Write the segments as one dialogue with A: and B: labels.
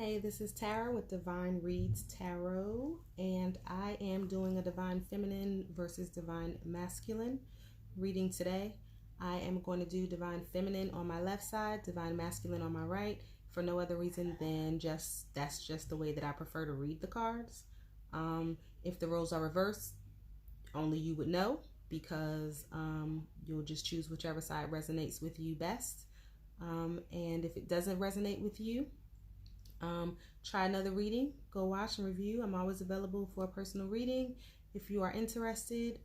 A: Hey, this is Tara with Divine Reads Tarot, and I am doing a Divine Feminine versus Divine Masculine reading today. I am going to do Divine Feminine on my left side, Divine Masculine on my right, for no other reason than that's just the way that I prefer to read the cards. If the roles are reversed, only you would know, because you'll just choose whichever side resonates with you best. And if it doesn't resonate with you, try another reading. Go watch and review. I'm always available for a personal reading. If you are interested,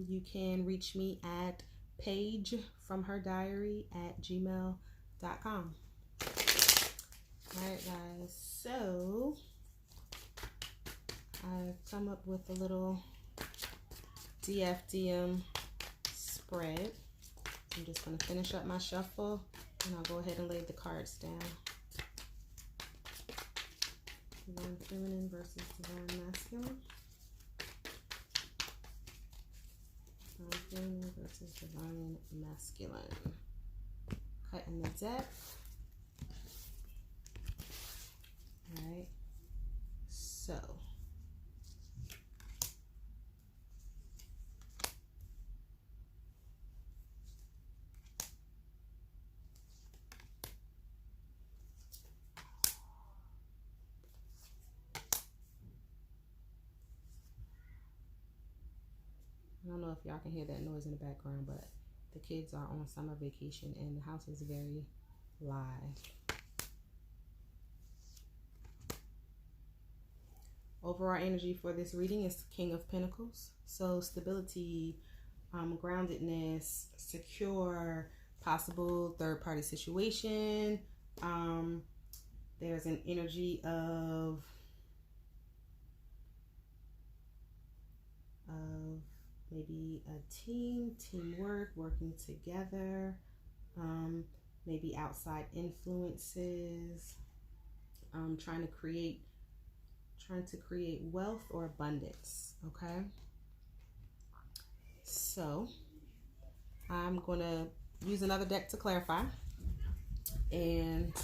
A: you can reach me at pagefromherdiary@gmail.com. Alright guys, so I've come up with a little DFDM spread. I'm just going to finish up my shuffle and I'll go ahead and lay the cards down. Divine Feminine versus Divine Masculine. Divine Feminine versus Divine Masculine. Cutting the deck. Alright. So. I don't know if y'all can hear that noise in the background, but the kids are on summer vacation and the house is very live. Overall energy for this reading is King of Pentacles. So stability, groundedness, secure, possible third-party situation. There's an energy of maybe a teamwork, working together, maybe outside influences, trying to create wealth or abundance. Okay, so I'm gonna use another deck to clarify and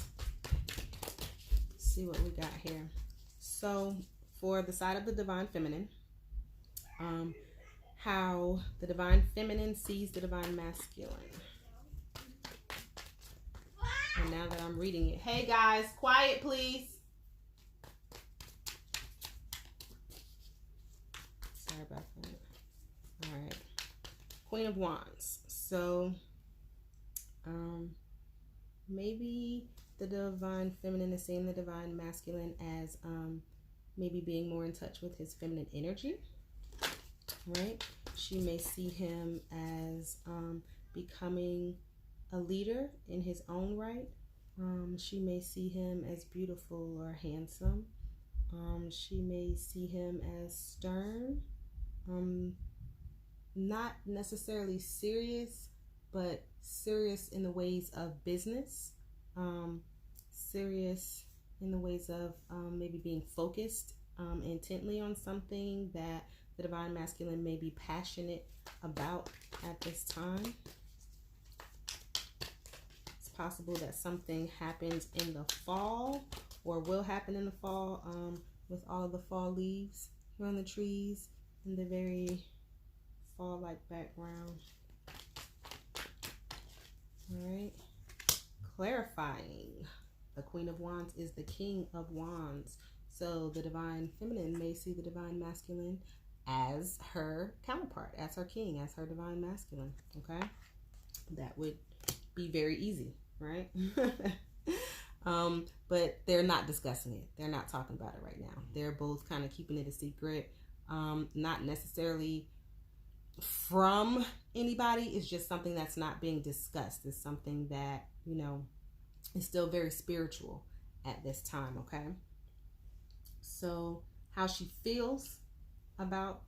A: see what we got here. So for the side of the Divine Feminine, how the Divine Feminine sees the Divine Masculine. And now that I'm reading it, hey guys, quiet please. Sorry about that. All right, Queen of Wands. So maybe the Divine Feminine is seeing the Divine Masculine as maybe being more in touch with his feminine energy. Right? She may see him as becoming a leader in his own right. She may see him as beautiful or handsome. She may see him as stern. Not necessarily serious, but serious in the ways of business. Serious in the ways of maybe being focused intently on something that the Divine Masculine may be passionate about at this time. It's possible that something happens in the fall or will happen in the fall with all of the fall leaves here on the trees in the very fall-like background. All right. Clarifying. The Queen of Wands is the King of Wands. So the Divine Feminine may see the Divine Masculine as her counterpart, as her king, as her Divine Masculine. Okay, that would be very easy, right? But they're not discussing it. They're not talking about it right now. They're both kind of keeping it a secret. Not necessarily from anybody. It's just something that's not being discussed. It's something that, you know, is still very spiritual at this time. Okay, so how she feels about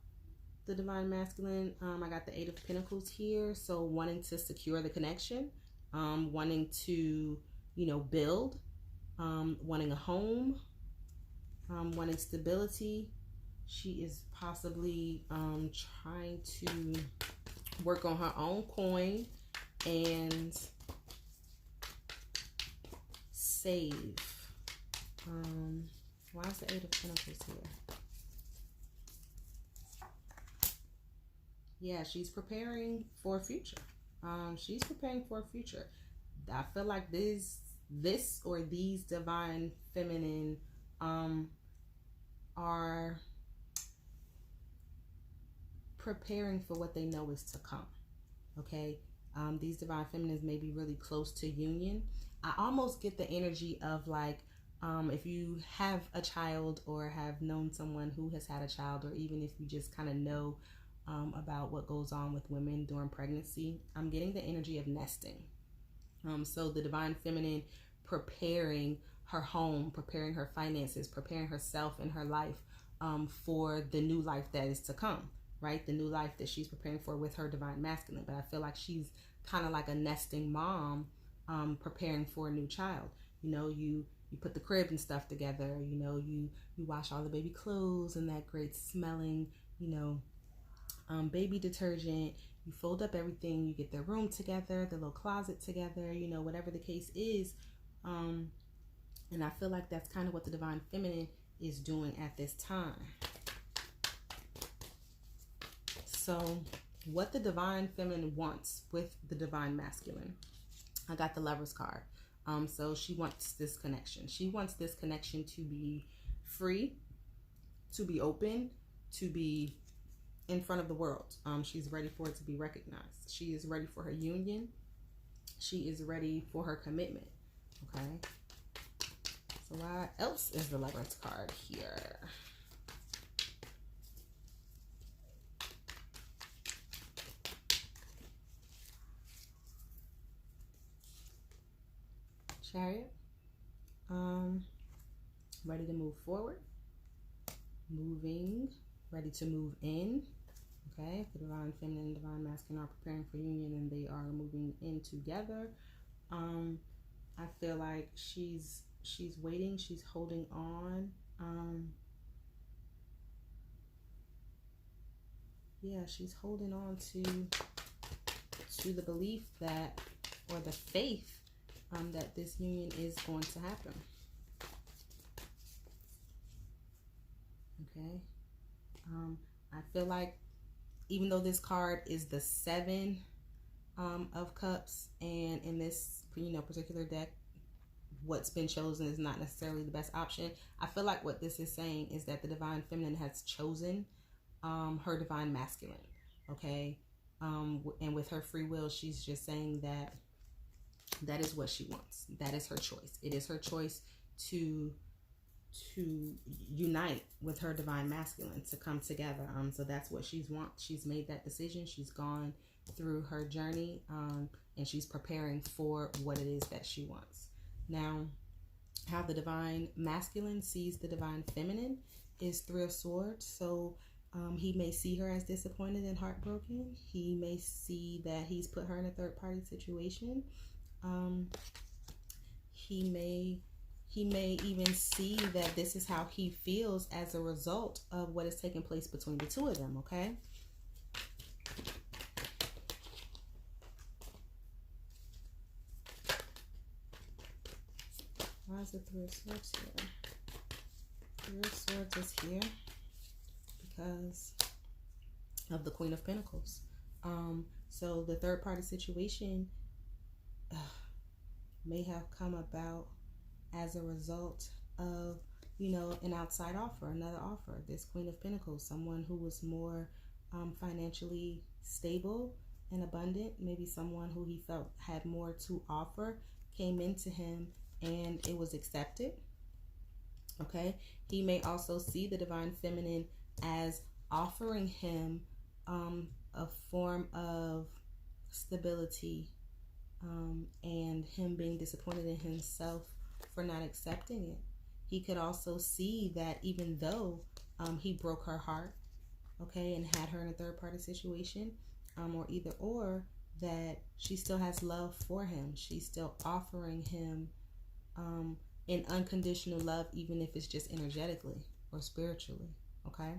A: the Divine Masculine, I got the Eight of Pentacles here. So wanting to secure the connection, wanting to, you know, build, wanting a home, wanting stability. She is possibly trying to work on her own coin and save. Why is the Eight of Pentacles here? Yeah, she's preparing for a future. She's preparing for a future. I feel like this or these divine feminine are preparing for what they know is to come. Okay, these divine feminines may be really close to union. I almost get the energy of like, if you have a child or have known someone who has had a child, or even if you just kind of know about what goes on with women during pregnancy, I'm getting the energy of nesting. So the divine feminine preparing her home, preparing her finances, preparing herself and her life for the new life that is to come, right? The new life that she's preparing for with her divine masculine. But I feel like she's kind of like a nesting mom, preparing for a new child. You know, you put the crib and stuff together, you know, you wash all the baby clothes and that great smelling, you know, baby detergent. You fold up everything, you get their room together, the little closet together, you know, whatever the case is. And I feel like that's kind of what the divine feminine is doing at this time. So what the divine feminine wants with the divine masculine, I got the Lover's card. So she wants this connection. She wants this connection to be free, to be open, to be in front of the world. She's ready for it to be recognized. She is ready for her union. She is ready for her commitment. Okay. So what else is the Lover's card here? Chariot. Ready to move forward. Moving. Ready to move in. Okay, the divine feminine and divine masculine are preparing for union, and they are moving in together. I feel like she's waiting, she's holding on. Yeah, she's holding on to the belief that, or the faith that this union is going to happen. Okay. I feel like even though this card is the Seven of Cups, and in this, you know, particular deck, what's been chosen is not necessarily the best option. I feel like what this is saying is that the divine feminine has chosen her divine masculine. Okay. And with her free will, she's just saying that that is what she wants. That is her choice. It is her choice to unite with her divine masculine, to come together. So that's what she wants. She's made that decision. She's gone through her journey, and she's preparing for what it is that she wants. Now, how the divine masculine sees the divine feminine is Three of Swords. So he may see her as disappointed and heartbroken. He may see that he's put her in a third party situation. He may even see that this is how he feels as a result of what is taking place between the two of them. Okay. Why is the Three of Swords here? Three of Swords is here because of the Queen of Pentacles. So the third party situation may have come about as a result of, you know, an outside offer, another offer. This Queen of Pentacles, someone who was more financially stable and abundant, maybe someone who he felt had more to offer, came into him and it was accepted. Okay. He may also see the divine feminine as offering him a form of stability, and him being disappointed in himself for not accepting it. He could also see that even though he broke her heart, okay, and had her in a third party situation, or that she still has love for him. She's still offering him an unconditional love, even if it's just energetically or spiritually. Okay.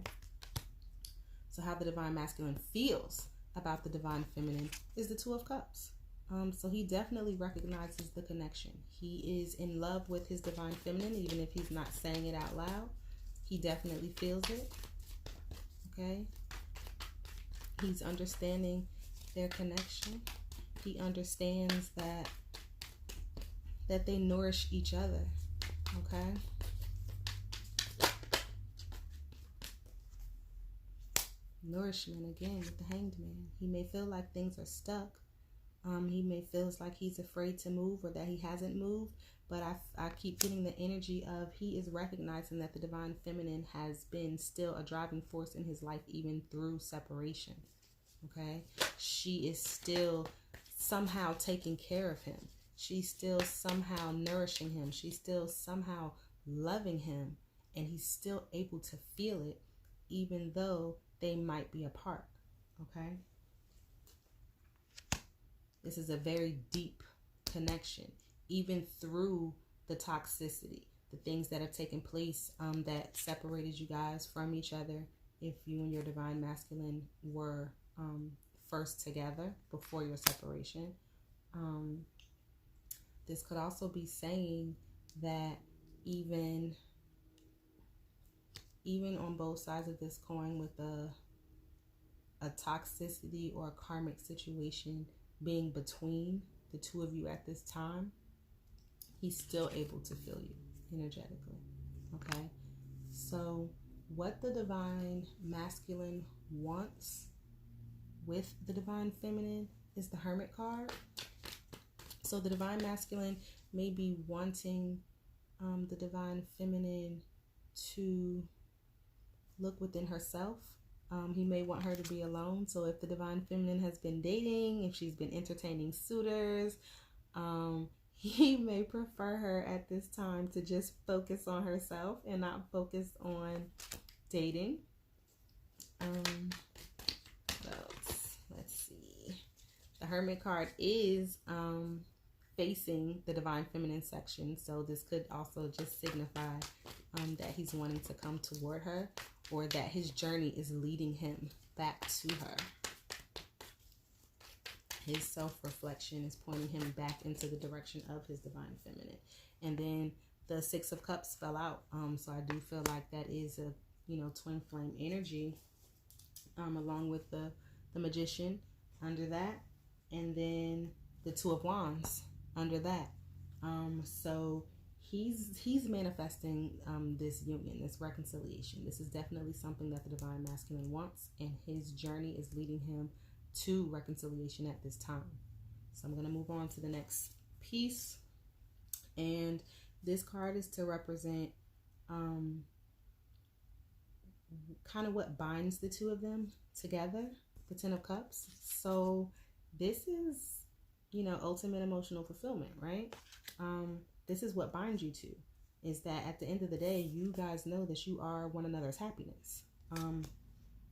A: So how the divine masculine feels about the divine feminine is the Two of Cups. So he definitely recognizes the connection. He is in love with his divine feminine, even if he's not saying it out loud. He definitely feels it. Okay? He's understanding their connection. He understands that they nourish each other. Okay? Nourishment again with the Hanged Man. He may feel like things are stuck. He may feel like he's afraid to move or that he hasn't moved, but I keep getting the energy of he is recognizing that the divine feminine has been still a driving force in his life even through separation. Okay? She is still somehow taking care of him. She's still somehow nourishing him. She's still somehow loving him, and he's still able to feel it even though they might be apart. Okay? This is a very deep connection, even through the toxicity, the things that have taken place that separated you guys from each other. If you and your divine masculine were first together before your separation, this could also be saying that even on both sides of this coin, with a toxicity or a karmic situation being between the two of you at this time, he's still able to feel you energetically. Okay? So what the divine masculine wants with the divine feminine is the Hermit card. So the divine masculine may be wanting the divine feminine to look within herself. He may want her to be alone. So if the divine feminine has been dating, if she's been entertaining suitors, he may prefer her at this time to just focus on herself and not focus on dating. What else? Let's see. The Hermit card is facing the divine feminine section. So this could also just signify that he's wanting to come toward her, or that his journey is leading him back to her. His self-reflection is pointing him back into the direction of his divine feminine. And then the Six of Cups fell out. So I do feel like that is a, twin flame energy, along with the Magician under that. And then the Two of Wands under that. So he's manifesting this union, this reconciliation. This is definitely something that the divine masculine wants, and his journey is leading him to reconciliation at this time. So I'm going to move on to the next piece, and this card is to represent kind of what binds the two of them together, the Ten of Cups. So this is, ultimate emotional fulfillment, right? This is what binds you two, is that at the end of the day, you guys know that you are one another's happiness,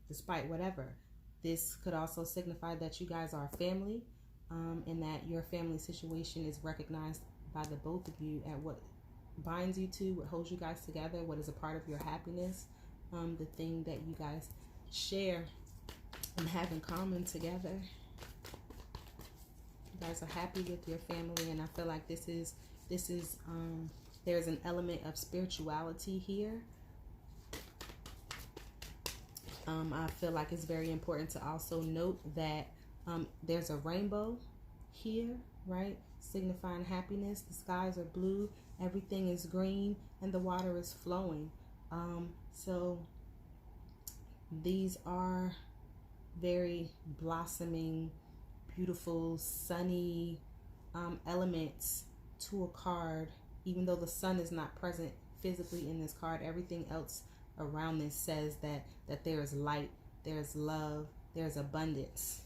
A: despite whatever. This could also signify that you guys are family, and that your family situation is recognized by the both of you at what binds you two, what holds you guys together, what is a part of your happiness, the thing that you guys share and have in common together. You guys are happy with your family, and I feel like this is there's an element of spirituality here. I feel like it's very important to also note that there's a rainbow here, right? Signifying happiness. The skies are blue, everything is green, and the water is flowing. So these are very blossoming, beautiful, sunny elements to a card. Even though the sun is not present physically in this card, everything else around this says that there is light, there's love, there's abundance.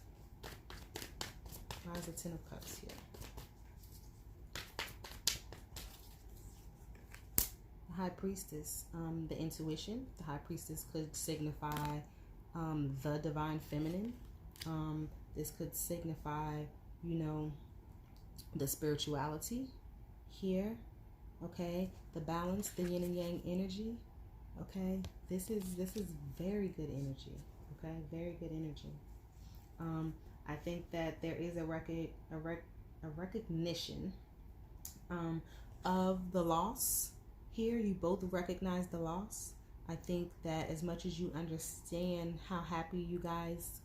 A: Why is the Ten of Cups here? The High Priestess, the intuition. The High Priestess could signify the divine feminine. This could signify, the spirituality here. Okay, the balance, the yin and yang energy. Okay, this is very good energy. Okay, very good energy. I think that there is a a recognition of the loss here. You both recognize the loss. I think that as much as you understand how happy you guys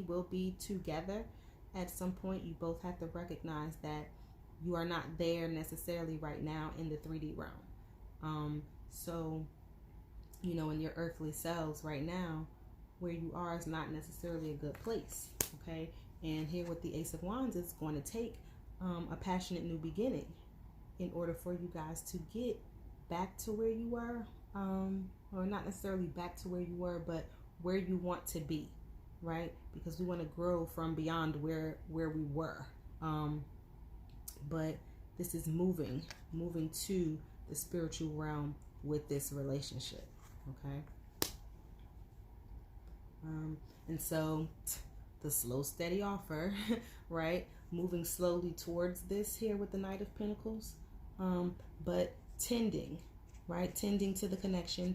A: will be together, at some point you both have to recognize that you are not there necessarily right now in the 3D realm. So, you know, in your earthly selves right now, where you are is not necessarily a good place, okay? And here with the Ace of Wands, it's going to take a passionate new beginning in order for you guys to get back to where you were, or not necessarily back to where you were, but where you want to be, right? Because we want to grow from beyond where we were. But this is moving to the spiritual realm with this relationship, okay? And so the slow, steady offer, right? Moving slowly towards this here with the Knight of Pentacles, but tending, right? Tending to the connection,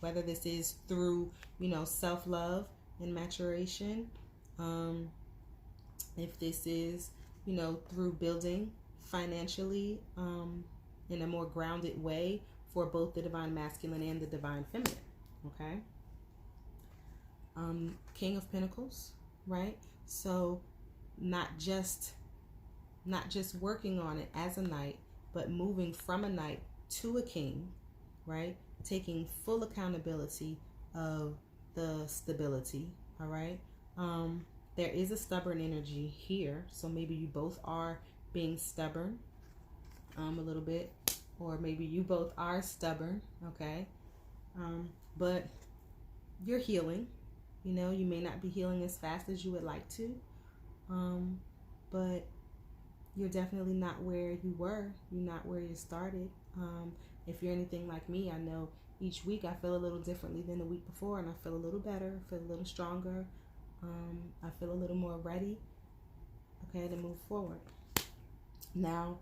A: whether this is through, you know, self-love and maturation, if this is, you know, through building financially in a more grounded way for both the divine masculine and the divine feminine, okay? King of Pentacles, right? So not just working on it as a knight, but moving from a knight to a king, right? Taking full accountability of the stability, all right? There is a stubborn energy here, so maybe you both are being stubborn a little bit, or maybe you both are stubborn, okay? But you're healing. You know, you may not be healing as fast as you would like to, but you're definitely not where you were. You're not where you started. If you're anything like me, I know each week I feel a little differently than the week before, and I feel a little better, feel a little stronger. I feel a little more ready, okay, to move forward. Now,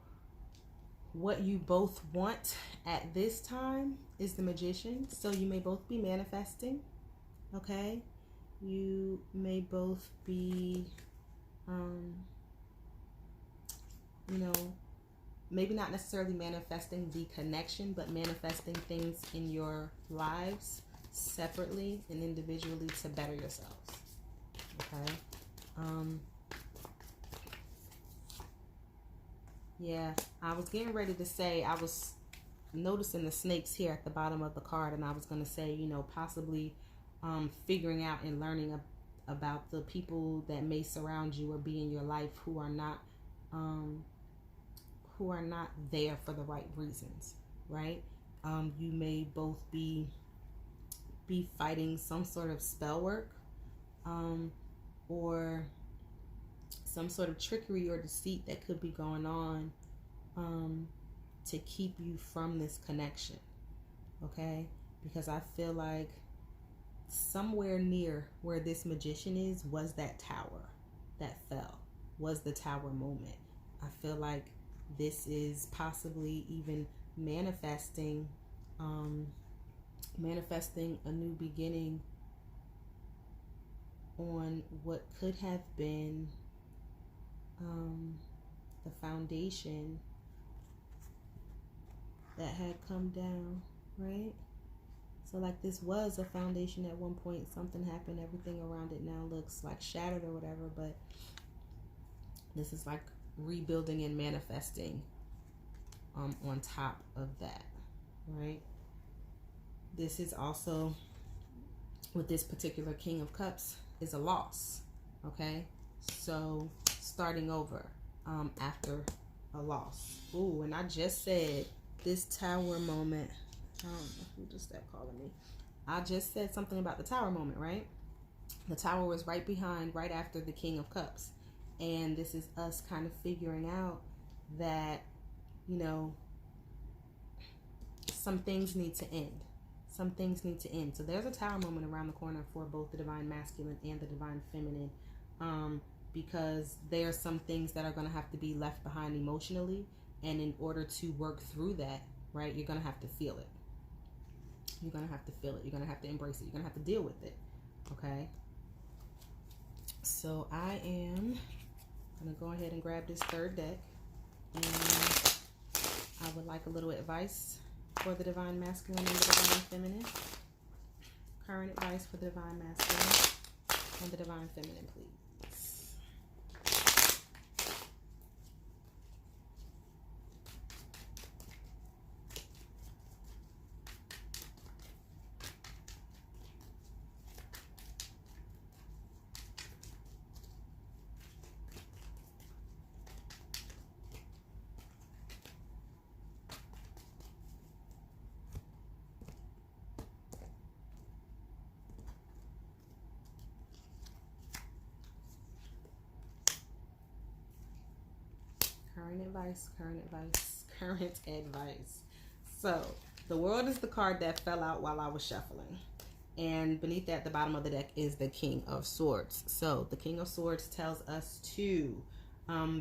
A: what you both want at this time is the Magician. So you may both be manifesting, okay? You may both be, you know, maybe not necessarily manifesting the connection, but manifesting things in your lives separately and individually to better yourselves, okay? Yeah, I was getting ready to say, I was noticing the snakes here at the bottom of the card, and I was going to say, you know, possibly figuring out and learning about the people that may surround you or be in your life who are not there for the right reasons, right? You may both be fighting some sort of spell work, or some sort of trickery or deceit that could be going on to keep you from this connection, okay? Because I feel like somewhere near where this Magician is was that tower that fell, was the tower moment. I feel like this is possibly even manifesting a new beginning on what could have been the foundation that had come down, right? So like this was a foundation at one point, something happened, everything around it now looks like shattered or whatever, but this is like rebuilding and manifesting on top of that, right? This is also, with this particular King of Cups, is a loss, okay? So starting over after a loss. Ooh, and I just said this tower moment. I don't know who just that calling me. I just said something about the tower moment, right? The tower was right behind, right after the King of Cups. And this is us kind of figuring out that, you know, some things need to end. Some things need to end. So there's a tower moment around the corner for both the divine masculine and the divine feminine, because there are some things that are going to have to be left behind emotionally. And in order to work through that, right, you're going to have to feel it. You're going to have to feel it. You're going to have to embrace it. You're going to have to deal with it. Okay? So I am I'm going to go ahead and grab this third deck. And I would like a little advice for the Divine Masculine and the Divine Feminine. Current advice for the Divine Masculine and the Divine Feminine, please. Current advice, current advice, current advice. So, the World is the card that fell out while I was shuffling. And beneath that, the bottom of the deck is the King of Swords. So, the King of Swords tells us to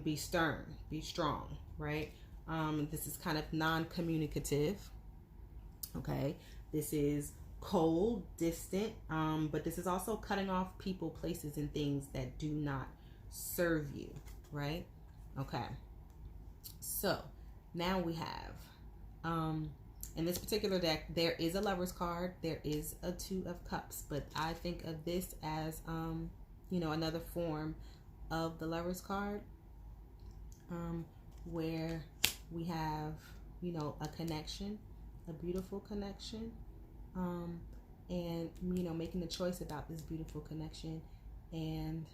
A: be stern, be strong, right? This is kind of non-communicative, okay? This is cold, distant, but this is also cutting off people, places, and things that do not serve you, right? Okay. So now we have, in this particular deck, there is a Lover's card. There is a Two of Cups, but I think of this as, another form of the Lover's card, where we have, a connection, a beautiful connection, and, making a choice about this beautiful connection. And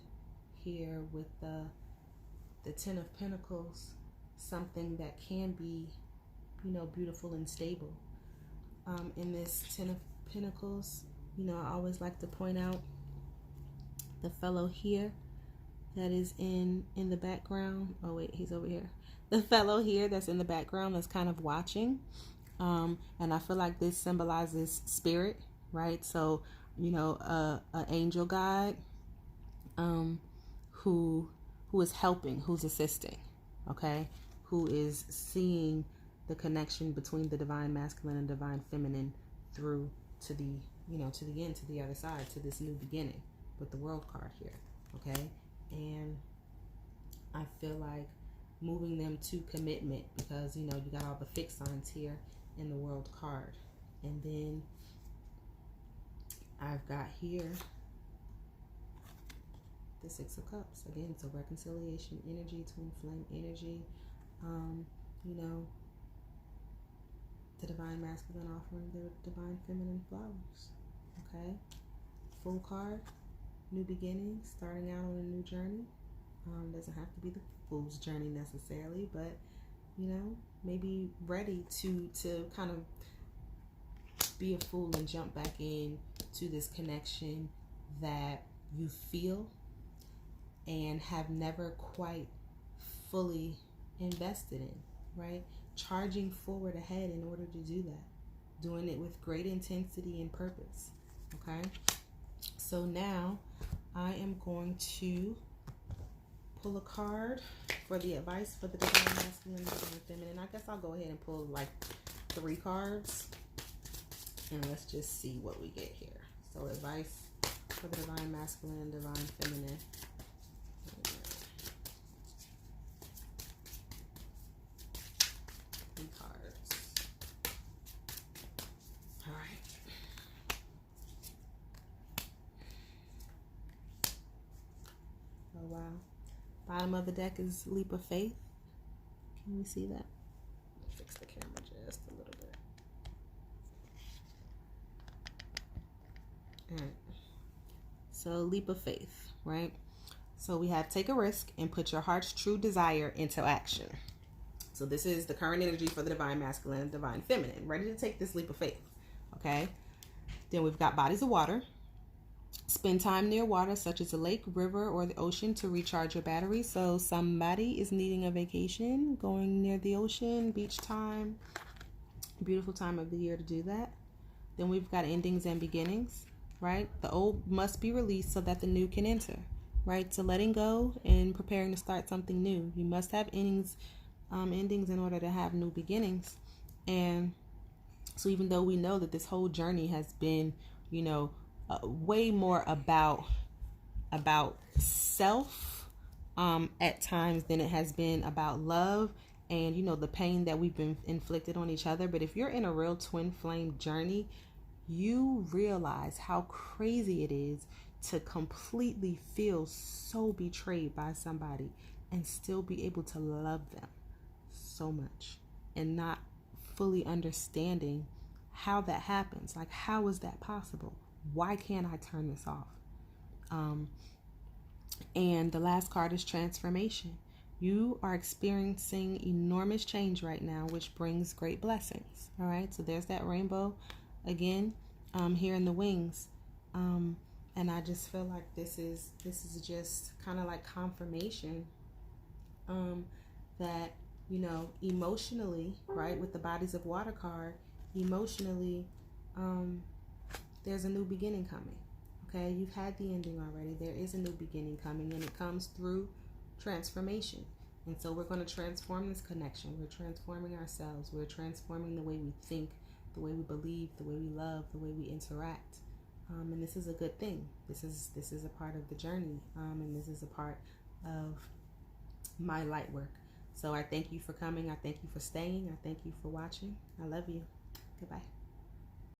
A: here with the Ten of Pentacles, something that can be, beautiful and stable. In this Ten of Pentacles, I always like to point out the fellow here that is in the background. Oh wait, he's over here. The fellow here that's in the background that's kind of watching. And I feel like this symbolizes spirit, right? So, an angel guide, who is helping, who's assisting, okay? Who is seeing the connection between the Divine Masculine and Divine Feminine through to the, to the end, to the other side, to this new beginning with the World card here, okay? And I feel like moving them to commitment because, you got all the fixed signs here in the World card. And then I've got here the Six of Cups. Again, it's a reconciliation energy, twin flame energy. The Divine Masculine offering the Divine Feminine flowers. Okay? Full card, new beginnings, starting out on a new journey. Doesn't have to be the Fool's journey necessarily, but, maybe ready to kind of be a fool and jump back in to this connection that you feel and have never quite fully invested in, right? Charging forward ahead in order to do that. Doing it with great intensity and purpose, okay? So now I am going to pull a card for the advice for the Divine Masculine and Divine Feminine. I guess I'll go ahead and pull like 3 cards. And let's just see what we get here. So advice for the Divine Masculine and Divine Feminine. Wow. Bottom of the deck is Leap of Faith. Can you see that? Fix the camera just a little bit. All right. So Leap of Faith, right? So we have take a risk and put your heart's true desire into action. So this is the current energy for the Divine Masculine and Divine Feminine. Ready to take this leap of faith, okay? Then we've got bodies of water. Spend time near water, such as a lake, river, or the ocean to recharge your battery. So somebody is needing a vacation, going near the ocean, beach time. Beautiful time of the year to do that. Then we've got endings and beginnings, right? The old must be released so that the new can enter, right? So letting go and preparing to start something new. You must have endings in order to have new beginnings. And so even though we know that this whole journey has been, way more about self, at times than it has been about love and, you know, the pain that we've been inflicted on each other. But if you're in a real twin flame journey, you realize how crazy it is to completely feel so betrayed by somebody and still be able to love them so much and not fully understanding how that happens. Like, how is that possible? Why can't I turn this off? And the last card is transformation. You are experiencing enormous change right now, which brings great blessings. All right, so there's that rainbow again here in the wings. And I just feel like this is just kind of like confirmation that, you know, emotionally, right, with the bodies of water card, emotionally, there's a new beginning coming. Okay, you've had the ending already. There is a new beginning coming, and it comes through transformation. And so we're going to transform this connection. We're transforming ourselves. We're transforming the way we think, the way we believe, the way we love, the way we interact. And this is a good thing. This is a part of the journey, and this is a part of my light work. So I thank you for coming. I thank you for staying. I thank you for watching. I love you. Goodbye.